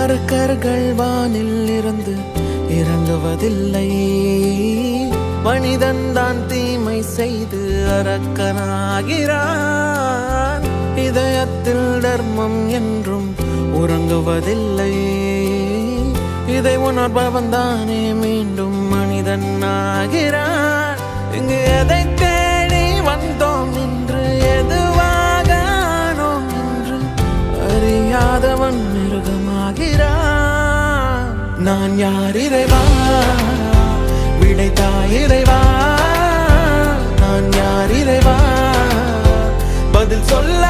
அரக்கர்கள் வானில் இருந்து இறங்குவதில்லை, மனிதன் தான் தீமை செய்து அரக்கனாகிறான். இதயத்தில் தர்மம் என்றும் உறங்குவதில்லை, இதை உணர்பவன் தானே மீண்டும் மனிதன் ஆகிறான். இங்கு எதை தேடி வந்தோம் என்று, எதுவாக ஆனோம் என்று அறியாதவன் மிருகமாகிறான். நான் யார் இறைவா, விடைத்தாய் இறைவா. நான் யார் இறைவா, பதில் சொல்ல